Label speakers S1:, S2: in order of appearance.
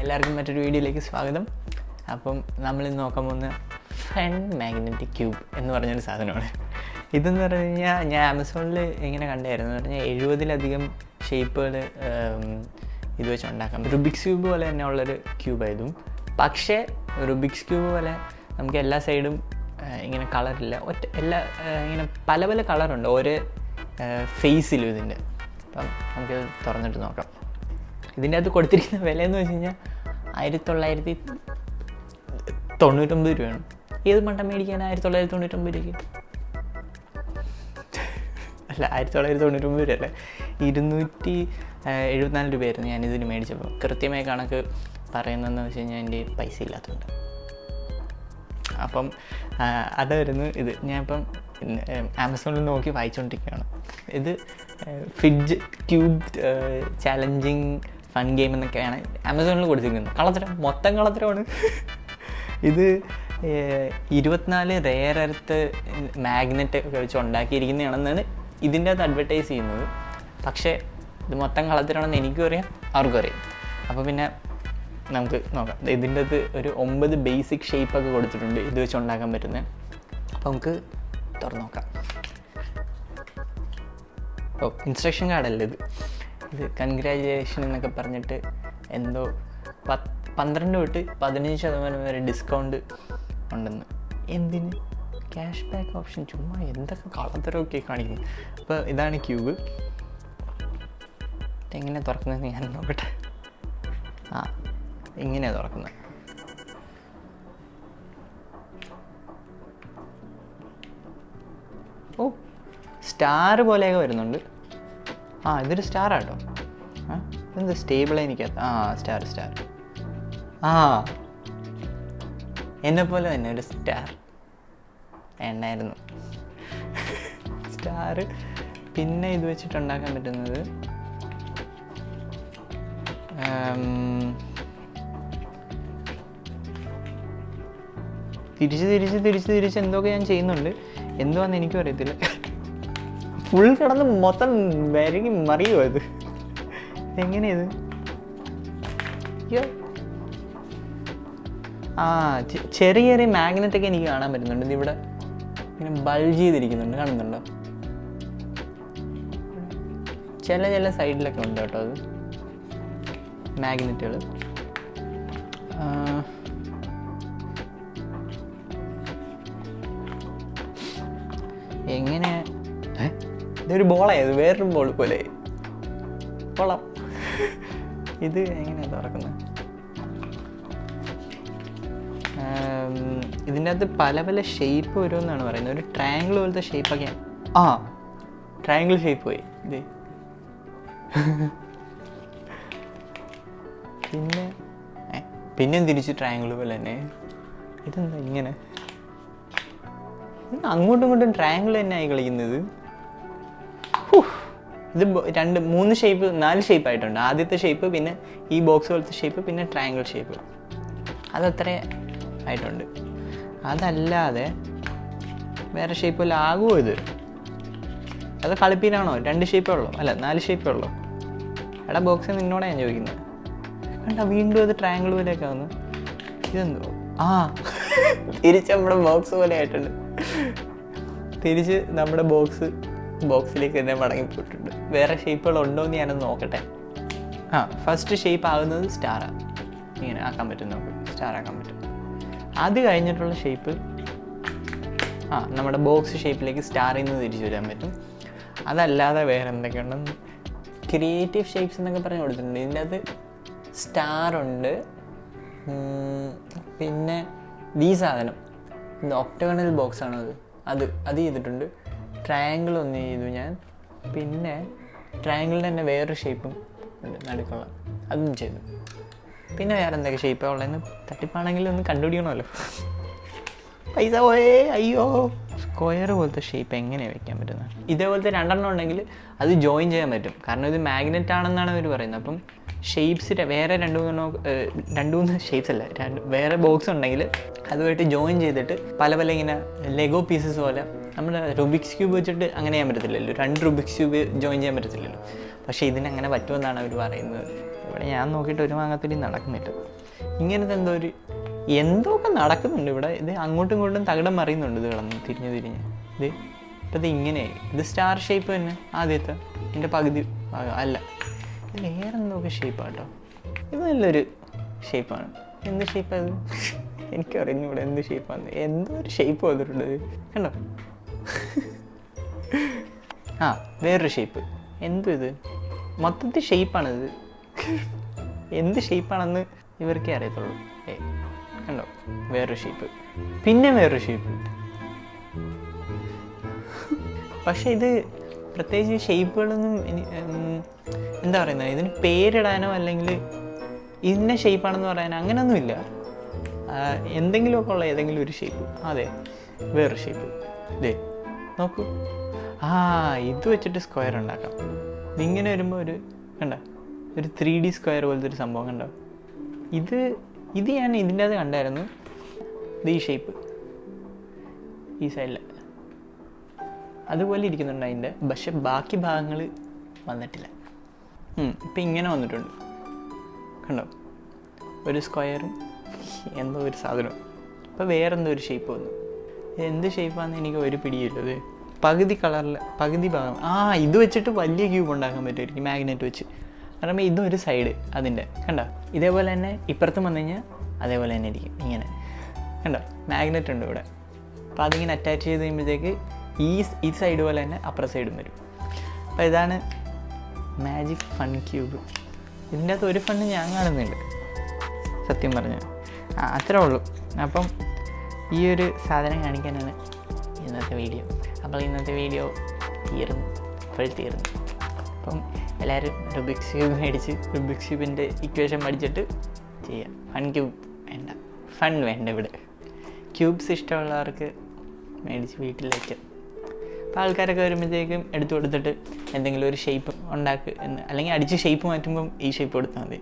S1: എല്ലാവർക്കും മറ്റൊരു വീഡിയോയിലേക്ക് സ്വാഗതം. അപ്പം നമ്മളിന്ന് നോക്കാൻ പോകുന്ന ഫൺ മാഗ്നറ്റിക് ക്യൂബ് എന്ന് പറഞ്ഞൊരു സാധനമാണ്. ഇതെന്ന് പറഞ്ഞു കഴിഞ്ഞാൽ ഞാൻ ആമസോണിൽ ഇങ്ങനെ കണ്ടായിരുന്നു. എന്ന് പറഞ്ഞാൽ 70-ലധികം ഷേപ്പുകൾ ഇത് വെച്ച് ഉണ്ടാക്കാം. റുബിക്സ് ക്യൂബ് പോലെ തന്നെ ഉള്ളൊരു ക്യൂബായതും. പക്ഷേ റുബിക്സ് ക്യൂബ് പോലെ നമുക്ക് എല്ലാ സൈഡും ഇങ്ങനെ കളറില്ല, എല്ലാ ഇങ്ങനെ പല പല കളറുണ്ട് ഓരോ ഫേസിലും ഇതിൻ്റെ. അപ്പം നമുക്കിത് തുറന്നിട്ട് നോക്കാം. ഇതിൻ്റെ അകത്ത് കൊടുത്തിരിക്കുന്ന വിലയെന്ന് വെച്ച് കഴിഞ്ഞാൽ 1999 രൂപയാണ്. ഏത് മട്ടം മേടിക്കാൻ 1999 രൂപയ്ക്ക്? അല്ല, 1999 രൂപയല്ല, 274 രൂപയായിരുന്നു ഞാനിതിന് മേടിച്ചപ്പോൾ. കൃത്യമായ കണക്ക് പറയുന്നതെന്ന് വെച്ച് കഴിഞ്ഞാൽ എൻ്റെ പൈസ ഇല്ലാത്തതുകൊണ്ട്. അപ്പം അതായിരുന്നു ഇത്. ഞാനിപ്പം ആമസോണിൽ നോക്കി വായിച്ചുകൊണ്ടിരിക്കുകയാണ്. ഇത് ഫിഡ്ജ് ക്യൂബ് ചാലഞ്ചിങ് ഫൺ ഗെയിം എന്നൊക്കെയാണ് ആമസോണിൽ കൊടുത്തിരിക്കുന്നത്. കള്ളത്തരം, മൊത്തം കള്ളത്തരമാണ്. ഇത് 24 റെയർ എർത്ത് മാഗ്നറ്റ് ഒക്കെ വെച്ച് ഉണ്ടാക്കിയിരിക്കുന്നതാണെന്നാണ് ഇതിൻ്റെ അകത്ത് അഡ്വർടൈസ് ചെയ്യുന്നത്. പക്ഷേ ഇത് മൊത്തം കള്ളത്തരമാണെന്ന് എനിക്കും അറിയാം, അവർക്കും അറിയാം. അപ്പോൾ പിന്നെ നമുക്ക് നോക്കാം. ഇതിൻ്റെ അകത്ത് ഒരു 9 ബേസിക് ഷേപ്പൊക്കെ കൊടുത്തിട്ടുണ്ട് ഇത് വെച്ച് ഉണ്ടാക്കാൻ പറ്റുന്നത്. അപ്പോൾ നമുക്ക് തുറന്ന് നോക്കാം. ഇൻസ്ട്രക്ഷൻ കാർഡല്ല ഇത്. കൺഗ്രാജുലേഷൻ എന്നൊക്കെ പറഞ്ഞിട്ട് എന്തോ 12 തൊട്ട് 15% വരെ ഡിസ്കൗണ്ട് ഉണ്ടെന്ന്. എന്തിന്? Cash back option. ചുമ്മാ എന്തൊക്കെ കളത്തരമൊക്കെ കാണിക്കുന്നു. അപ്പോൾ ഇതാണ് ക്യൂബ്. എങ്ങനെ തുറക്കുന്നതെന്ന് ഞാൻ നോക്കട്ടെ. ഇങ്ങനെയാണ് തുറക്കുന്നത്. സ്റ്റാർ പോലെയൊക്കെ വരുന്നുണ്ട്. ഇതൊരു സ്റ്റാറാട്ടോ. എന്ത് സ്റ്റേബിൾ എനിക്കകത്ത്? സ്റ്റാർ. എന്നെപ്പോലെ തന്നെ ഒരു സ്റ്റാർ വേണ്ടായിരുന്നു. സ്റ്റാർ. പിന്നെ ഇത് വെച്ചിട്ടുണ്ടാക്കാൻ പറ്റുന്നത് തിരിച്ച് എന്തൊക്കെ ഞാൻ ചെയ്യുന്നുണ്ട്. എന്തുവാന്ന് എനിക്കും അറിയത്തില്ല. ഫുൾ കിടന്ന് മൊത്തം വരകി മറിയുമോ ഇത്? എങ്ങനെയത്? ചെറിയ ചെറിയ മാഗ്നറ്റൊക്കെ എനിക്ക് കാണാൻ പറ്റുന്നുണ്ട്. ഇതിവിടെ ഇങ്ങനെ ബൾജ് ചെയ്തിരിക്കുന്നുണ്ട്, കാണുന്നുണ്ടോ? ചില സൈഡിലൊക്കെ ഉണ്ട് കേട്ടോ അത് മാഗ്നറ്റുകൾ. എങ്ങനെ? ഇതൊരു ബോളായത്, വേറൊരു ബോൾ പോലെ. കൊള്ളാം. ഇത് എങ്ങനെയാണ് തുറക്കുന്നത്? ഇതിൻ്റെ അകത്ത് പല പല ഷേപ്പ് വരുമെന്നാണ് പറയുന്നത്. ഒരു ട്രയാങ്കിൾ പോലത്തെ ഷേപ്പൊക്കെ. ട്രയാങ്കിൾ ഷേപ്പ് പോയി ഇത്. പിന്നെ തിരിച്ച് ട്രയാങ്കിൾ പോലെ തന്നെ. ഇതെന്താ ഇങ്ങനെ? അങ്ങോട്ടും ഇങ്ങോട്ടും ട്രയാങ്കിൾ തന്നെ ആയി കളിക്കുന്നത്. ഇത് 3 ഷേപ്പ് 4 ഷേപ്പ് ആയിട്ടുണ്ട്. ആദ്യത്തെ ഷേപ്പ്, പിന്നെ ഈ ബോക്സ് പോലത്തെ ഷേപ്പ്, പിന്നെ ട്രയാങ്കിൾ ഷേപ്പ്. അതത്ര ആയിട്ടുണ്ട്. അതല്ലാതെ വേറെ ഷേപ്പ് വല്ല ആകുമോ ഇത്? അത് കളിപ്പീരാണോ? 2 ഷേപ്പേ ഉള്ളൂ, അല്ല 4 ഷേപ്പേ ഉള്ളൂ. എടാ ബോക്സിൽ നിന്നോടെ ഞാൻ ചോദിക്കുന്നത്. കണ്ട, വീണ്ടും അത് ട്രയാങ്കിൾ പോലെയൊക്കെ വന്നു. ഇതെന്തോ? തിരിച്ച് നമ്മുടെ ബോക്സ് പോലെ ആയിട്ടുണ്ട്. തിരിച്ച് നമ്മുടെ ബോക്സിലേക്ക് തന്നെ മടങ്ങിപ്പോയിട്ടുണ്ട്. വേറെ ഷേപ്പുകളുണ്ടോ എന്ന് ഞാനൊന്ന് നോക്കട്ടെ. ഫസ്റ്റ് ഷേപ്പ് ആകുന്നത് സ്റ്റാറാണ്. ഇങ്ങനെ ആക്കാൻ പറ്റും, നമുക്ക് സ്റ്റാർ ആക്കാൻ പറ്റും. അത് കഴിഞ്ഞിട്ടുള്ള ഷേപ്പ് നമ്മുടെ ബോക്സ് ഷേപ്പിലേക്ക് സ്റ്റാറിൽ നിന്ന് തിരിച്ചു വരാൻ പറ്റും. അതല്ലാതെ വേറെ എന്തൊക്കെയുണ്ടെന്ന് ക്രിയേറ്റീവ് ഷേപ്സ് എന്നൊക്കെ പറഞ്ഞ് കൊടുത്തിട്ടുണ്ട്. ഇതിൻ്റെ അത് സ്റ്റാറുണ്ട്. പിന്നെ ഈ സാധനം ഒക്ടഗണൽ ബോക്സാണ് അത് ചെയ്തിട്ടുണ്ട്. ട്രയാങ്കിൾ ഒന്ന് ചെയ്തു ഞാൻ. പിന്നെ ട്രയാങ്കിളിൻ്റെ തന്നെ വേറൊരു ഷേപ്പും ഉണ്ട് നടുക്കുള്ള, അതും ചെയ്തു. പിന്നെ വേറെ എന്തൊക്കെ ഷേപ്പാണ് ഉള്ളതെന്ന് തട്ടിപ്പാണെങ്കിലും ഒന്ന് കണ്ടുപിടിക്കണമല്ലോ. പൈസ പോയേ, അയ്യോ. സ്ക്വയർ പോലത്തെ ഷേപ്പ് എങ്ങനെയാണ് വെക്കാൻ പറ്റുന്നത്? ഇതേപോലത്തെ 2 ഉണ്ടെങ്കിൽ അത് ജോയിൻ ചെയ്യാൻ പറ്റും. കാരണം ഇത് മാഗ്നറ്റ് ആണെന്നാണ് അവർ പറയുന്നത്. അപ്പം ഷേപ്സിൻ്റെ വേറെ 2-3 ഷേപ്സ് അല്ല, വേറെ ബോക്സ് ഉണ്ടെങ്കിൽ അതുമായിട്ട് ജോയിൻ ചെയ്തിട്ട് പല ഇങ്ങനെ ലെഗോ പീസസ് പോലെ. നമ്മൾ റുബിക്സ് ക്യൂബ് വെച്ചിട്ട് അങ്ങനെ ചെയ്യാൻ പറ്റത്തില്ലല്ലോ, 2 റുബിക്സ് ക്യൂബ് ജോയിൻ ചെയ്യാൻ പറ്റത്തില്ലല്ലോ. പക്ഷേ ഇതിനങ്ങനെ പറ്റുമെന്നാണ് അവർ പറയുന്നത്. ഇവിടെ ഞാൻ നോക്കിയിട്ട് ഒരു മാങ്ങാത്തിരി നടക്കുന്നില്ല. ഇങ്ങനത്തെ എന്തൊക്കെ നടക്കുന്നുണ്ട് ഇവിടെ. ഇത് അങ്ങോട്ടും ഇങ്ങോട്ടും തകിടം മറിയുന്നുണ്ട്. ഇത് കിടന്ന് തിരിഞ്ഞ് ഇത് ഇപ്പം ഇത് ഇങ്ങനെ, ഇത് സ്റ്റാർ ഷേപ്പ് തന്നെ ആദ്യത്തെ, എൻ്റെ പകുതി ഭാഗം അല്ല, ഇത് വേറെ എന്തൊക്കെ ഷേപ്പാണ് കേട്ടോ. ഇത് നല്ലൊരു ഷേപ്പാണ്. എന്ത് ഷേപ്പാണ് ഇത്? എനിക്കറിഞ്ഞൂടെ എന്ത് ഷേപ്പാണ്. എന്തോ ഒരു ഷേപ്പ് വന്നിട്ടുണ്ട് കണ്ടോ. ആ വേറൊരു ഷേപ്പ്. എന്തും ഇത് മൊത്തത്തിൽ ഷേപ്പാണിത്. എന്ത് ഷേപ്പാണെന്ന് ഇവർക്കേ അറിയത്തുള്ളൂ. കണ്ടോ വേറൊരു ഷേപ്പ്, പിന്നെ വേറൊരു ഷേപ്പ്. പക്ഷേ ഇത് പ്രത്യേകിച്ച് ഷേപ്പുകളൊന്നും എന്താ പറയുന്നത്, ഇതിന് പേരിടാനോ അല്ലെങ്കിൽ ഇന്ന ഷേപ്പാണെന്ന് പറയാനോ അങ്ങനെയൊന്നുമില്ല. എന്തെങ്കിലുമൊക്കെ ഉള്ള ഏതെങ്കിലും ഒരു ഷേപ്പ്. അതെ വേറൊരു ഷേപ്പ്. ഇതേ നോക്കൂ. ഇത് വെച്ചിട്ട് സ്ക്വയർ ഉണ്ടാക്കാം. ഇതിങ്ങനെ വരുമ്പോൾ ഒരു 3D സ്ക്വയർ പോലത്തെ ഒരു സംഭവം കണ്ടോ. ഇത് ഞാൻ ഇതിൻ്റെ അത് കണ്ടായിരുന്നു. ഇത് ഈ ഷേപ്പ് ഈ സൈഡിൽ അതുപോലെ ഇരിക്കുന്നുണ്ട് അതിൻ്റെ, പക്ഷെ ബാക്കി ഭാഗങ്ങൾ വന്നിട്ടില്ല. ഇപ്പം ഇങ്ങനെ വന്നിട്ടുണ്ട് കണ്ടോ, ഒരു സ്ക്വയറും എന്തോ ഒരു സാധനവും. ഇപ്പോൾ വേറെന്തോ ഒരു ഷേപ്പ് വന്നു. എന്ത് ഷേപ്പാണെന്ന് എനിക്ക് ഒരു പിടിയില്ലത്. പകുതി കളറിൽ പകുതി ഭാഗം. ഇത് വെച്ചിട്ട് വലിയ ക്യൂബ് ഉണ്ടാക്കാൻ പറ്റുമായിരിക്കും മാഗ്നറ്റ് വെച്ച്. കാരണം ഇതൊരു സൈഡ് അതിൻ്റെ കണ്ടോ. ഇതേപോലെ തന്നെ ഇപ്പുറത്തും വന്നു കഴിഞ്ഞാൽ അതേപോലെ തന്നെ ഇരിക്കും ഇങ്ങനെ കണ്ടോ. മാഗ്നറ്റ് ഉണ്ട് ഇവിടെ. അപ്പോൾ അതിങ്ങനെ അറ്റാച്ച് ചെയ്ത് കഴിയുമ്പോഴത്തേക്ക് ഈ സൈഡ് പോലെ തന്നെ അപ്പുറ സൈഡും വരും. അപ്പോൾ ഇതാണ് മാജിക് ഫൺ ക്യൂബ്. ഇതിൻ്റെ അകത്ത് ഒരു ഫണ്ട് ഞാൻ കാണുന്നുണ്ട് സത്യം പറഞ്ഞാൽ. അത്രേ ഉള്ളൂ. അപ്പം ഈ ഒരു സാധനം കാണിക്കാനാണ് ഇന്നത്തെ വീഡിയോ. അപ്പോൾ ഇന്നത്തെ വീഡിയോ തീർന്നു. അപ്പം എല്ലാവരും റുബിക്സ് ക്യൂബ് മേടിച്ച് റുബിക്സ് ക്യൂബിൻ്റെ ഇക്വേഷൻ പഠിച്ചിട്ട് ചെയ്യാം. ഫൺ വേണ്ട ഇവിടെ. ക്യൂബ്സ് ഇഷ്ടമുള്ളവർക്ക് മേടിച്ച് വീട്ടിൽ വയ്ക്കാം. അപ്പോൾ ആൾക്കാരൊക്കെ വരുമ്പോഴത്തേക്കും എടുത്തു കൊടുത്തിട്ട് എന്തെങ്കിലും ഒരു ഷേപ്പ് ഉണ്ടാക്കുക അല്ലെങ്കിൽ അടിച്ച് ഷേപ്പ് മാറ്റുമ്പം ഈ ഷേപ്പ് കൊടുത്താൽ മതി.